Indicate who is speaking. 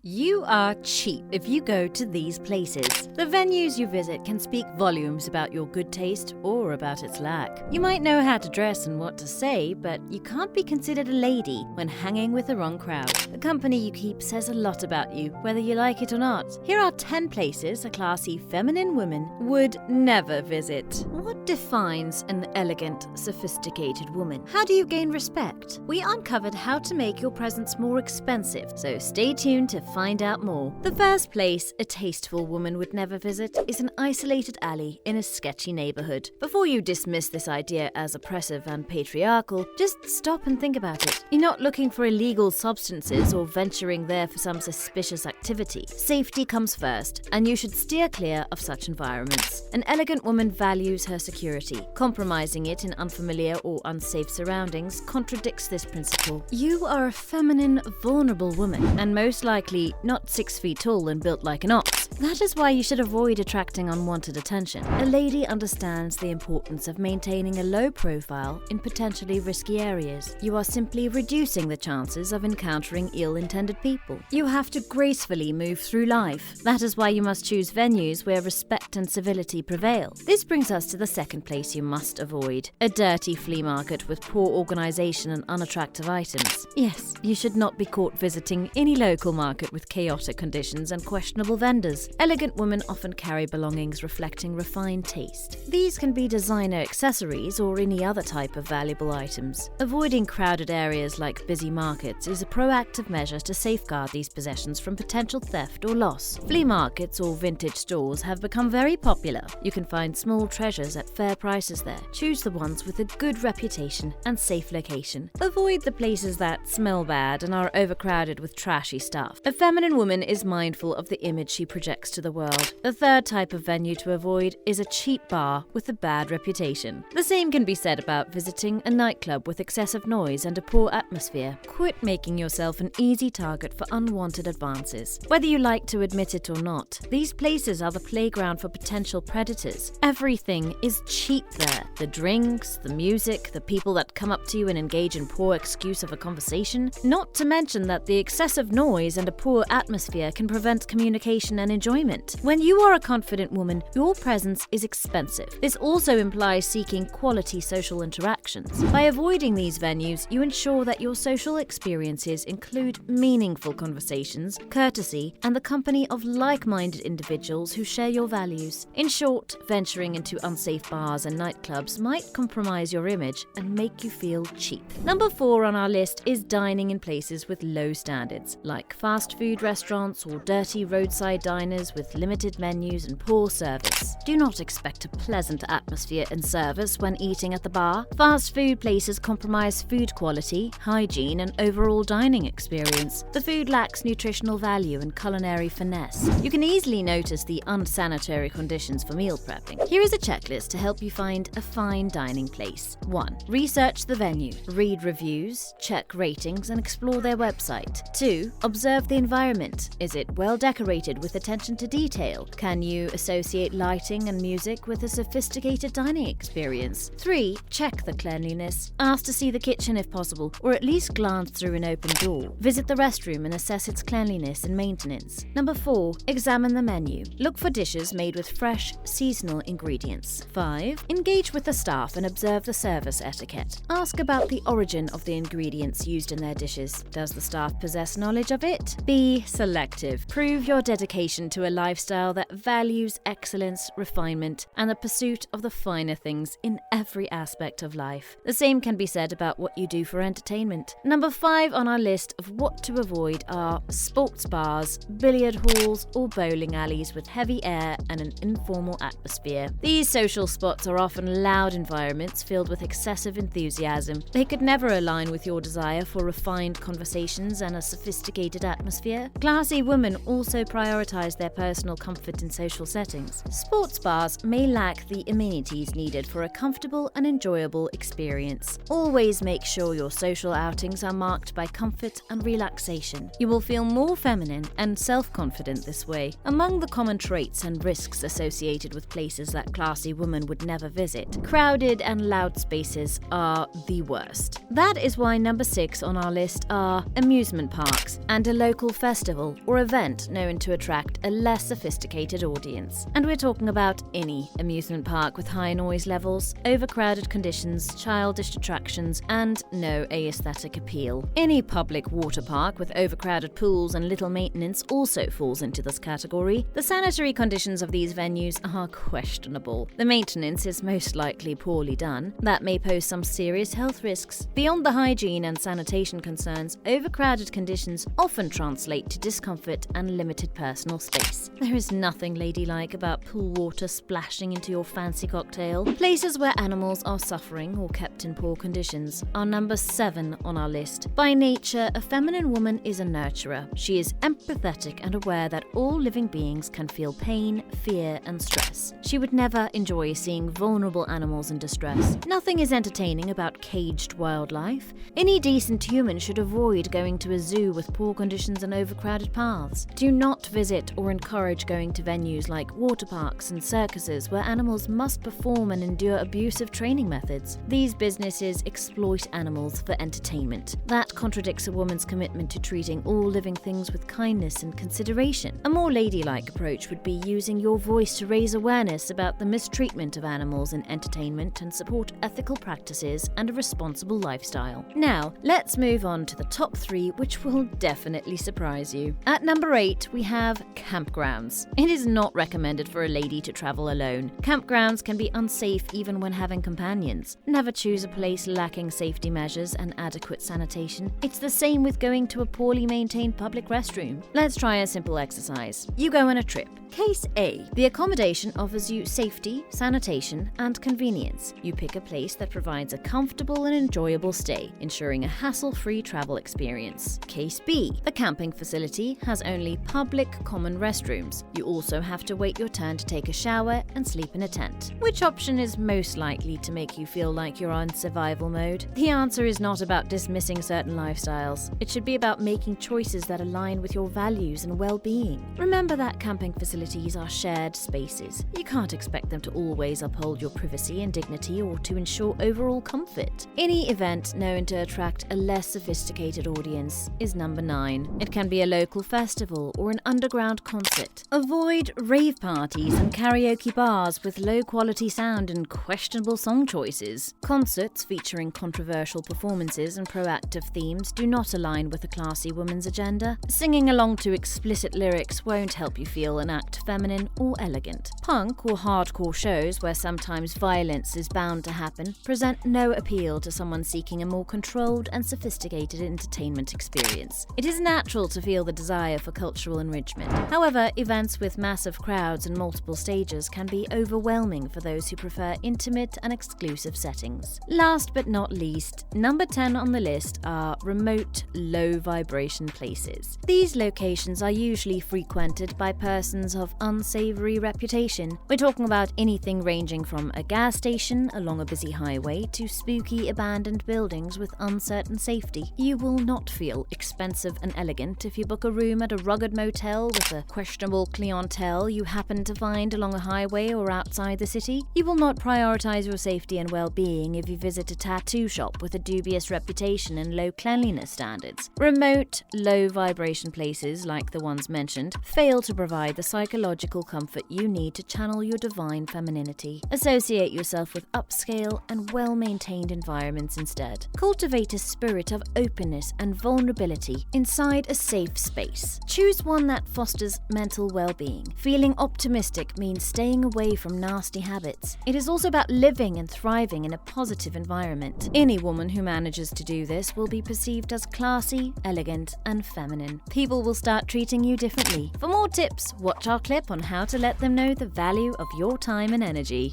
Speaker 1: You are cheap if you go to these places. The venues you visit can speak volumes about your good taste or about its lack. You might know how to dress and what to say, but you can't be considered a lady when hanging with the wrong crowd. The company you keep says a lot about you, whether you like it or not. Here are 10 places a classy feminine woman would never visit. What defines an elegant, sophisticated woman? How do you gain respect? We uncovered how to make your presence more expensive, so stay tuned to find out more. The first place a tasteful woman would never visit is an isolated alley in a sketchy neighborhood. Before you dismiss this idea as oppressive and patriarchal, just stop and think about it. You're not looking for illegal substances or venturing there for some suspicious activity. Safety comes first, and you should steer clear of such environments. An elegant woman values her security. Compromising it in unfamiliar or unsafe surroundings contradicts this principle. You are a feminine, vulnerable woman, and most likely not 6 feet tall and built like an ox. That is why you should avoid attracting unwanted attention. A lady understands the importance of maintaining a low profile in potentially risky areas. You are simply reducing the chances of encountering ill-intended people. You have to gracefully move through life. That is why you must choose venues where respect and civility prevail. This brings us to the second place you must avoid: a dirty flea market with poor organization and unattractive items. Yes, you should not be caught visiting any local market with chaotic conditions and questionable vendors. Elegant women often carry belongings reflecting refined taste. These can be designer accessories or any other type of valuable items. Avoiding crowded areas like busy markets is a proactive measure to safeguard these possessions from potential theft or loss. Flea markets or vintage stores have become very popular. You can find small treasures at fair prices there. Choose the ones with a good reputation and safe location. Avoid the places that smell bad and are overcrowded with trashy stuff. A feminine woman is mindful of the image she projects to the world. The third type of venue to avoid is a cheap bar with a bad reputation. The same can be said about visiting a nightclub with excessive noise and a poor atmosphere. Quit making yourself an easy target for unwanted advances. Whether you like to admit it or not, these places are the playground for potential predators. Everything is cheap there. The drinks, the music, the people that come up to you and engage in poor excuse of a conversation. Not to mention that the excessive noise and a poor atmosphere can prevent communication and enjoyment. When you are a confident woman, your presence is expensive. This also implies seeking quality social interactions. By avoiding these venues, you ensure that your social experiences include meaningful conversations, courtesy, and the company of like-minded individuals who share your values. In short, venturing into unsafe bars and nightclubs might compromise your image and make you feel cheap. Number 4 on our list is dining in places with low standards, like fast food restaurants or dirty roadside diners with limited menus and poor service. Do not expect a pleasant atmosphere and service when eating at the bar. Fast food places compromise food quality, hygiene, and overall dining experience. The food lacks nutritional value and culinary finesse. You can easily notice the unsanitary conditions for meal prepping. Here is a checklist to help you find a fine dining place. 1. Research the venue. Read reviews, check ratings, and explore their website. 2. Observe the environment. Is it well decorated with attention to detail? Can you associate lighting and music with a sophisticated dining experience? 3. Check the cleanliness. Ask to see the kitchen if possible, or at least glance through an open door. Visit the restroom and assess its cleanliness and maintenance. Number 4. Examine the menu. Look for dishes made with fresh, seasonal ingredients. 5. Engage with the staff and observe the service etiquette. Ask about the origin of the ingredients used in their dishes. Does the staff possess knowledge of it? Be selective. Prove your dedication to a lifestyle that values excellence, refinement, and the pursuit of the finer things in every aspect of life. The same can be said about what you do for entertainment. Number 5 on our list of what to avoid are sports bars, billiard halls, or bowling alleys with heavy air and an informal atmosphere. These social spots are often loud environments filled with excessive enthusiasm. They could never align with your desire for refined conversations and a sophisticated atmosphere. Classy women also prioritize their their personal comfort in social settings. Sports bars may lack the amenities needed for a comfortable and enjoyable experience. Always make sure your social outings are marked by comfort and relaxation. You will feel more feminine and self-confident this way. Among the common traits and risks associated with places that classy women would never visit, crowded and loud spaces are the worst. That is why number 6 on our list are amusement parks and a local festival or event known to attract a less sophisticated audience. And we're talking about any amusement park with high noise levels, overcrowded conditions, childish attractions, and no aesthetic appeal. Any public water park with overcrowded pools and little maintenance also falls into this category. The sanitary conditions of these venues are questionable. The maintenance is most likely poorly done. That may pose some serious health risks. Beyond the hygiene and sanitation concerns, overcrowded conditions often translate to discomfort and limited personal space. There is nothing ladylike about pool water splashing into your fancy cocktail. Places where animals are suffering or kept in poor conditions are number 7 on our list. By nature, a feminine woman is a nurturer. She is empathetic and aware that all living beings can feel pain, fear, and stress. She would never enjoy seeing vulnerable animals in distress. Nothing is entertaining about caged wildlife. Any decent human should avoid going to a zoo with poor conditions and overcrowded paths. Do not visit or encourage going to venues like water parks and circuses where animals must perform and endure abusive training methods. These businesses exploit animals for entertainment. That contradicts a woman's commitment to treating all living things with kindness and consideration. A more ladylike approach would be using your voice to raise awareness about the mistreatment of animals in entertainment and support ethical practices and a responsible lifestyle. Now, let's move on to the top 3, which will definitely surprise you. At number 8, we have campgrounds. It is not recommended for a lady to travel alone. Campgrounds can be unsafe even when having companions. Never choose a place lacking safety measures and adequate sanitation. It's the same with going to a poorly maintained public restroom. Let's try a simple exercise. You go on a trip. Case A. The accommodation offers you safety, sanitation, and convenience. You pick a place that provides a comfortable and enjoyable stay, ensuring a hassle-free travel experience. Case B. The camping facility has only public common restrooms. You also have to wait your turn to take a shower and sleep in a tent. Which option is most likely to make you feel like you're on survival mode? The answer is not about dismissing certain lifestyles. It should be about making choices that align with your values and well-being. Remember that camping facilities are shared spaces. You can't expect them to always uphold your privacy and dignity or to ensure overall comfort. Any event known to attract a less sophisticated audience is number 9. It can be a local festival or an underground concert. Avoid rave parties and karaoke bars with low-quality sound and questionable song choices. Concerts featuring controversial performances and proactive themes do not align with a classy woman's agenda. Singing along to explicit lyrics won't help you feel and act feminine or elegant. Punk or hardcore shows where sometimes violence is bound to happen present no appeal to someone seeking a more controlled and sophisticated entertainment experience. It is natural to feel the desire for cultural enrichment. However, events with massive crowds and multiple stages can be overwhelming for those who prefer intimate and exclusive settings. Last but not least, number 10 on the list are remote, low-vibration places. These locations are usually frequented by persons of unsavory reputation. We're talking about anything ranging from a gas station along a busy highway to spooky abandoned buildings with uncertain safety. You will not feel expensive and elegant if you book a room at a rugged motel with a questionable clientele you happen to find along a highway or outside the city. You will not prioritize your safety and well-being if you visit a tattoo shop with a dubious reputation and low cleanliness standards. Remote, low-vibration places like the ones mentioned fail to provide the psychological comfort you need to channel your divine femininity. Associate yourself with upscale and well-maintained environments instead. Cultivate a spirit of openness and vulnerability inside a safe space. Choose one that fosters mental well-being. Feeling optimistic means staying away from nasty habits. It is also about living and thriving in a positive environment. Any woman who manages to do this will be perceived as classy, elegant, and feminine. People will start treating you differently. For more tips, watch our clip on how to let them know the value of your time and energy.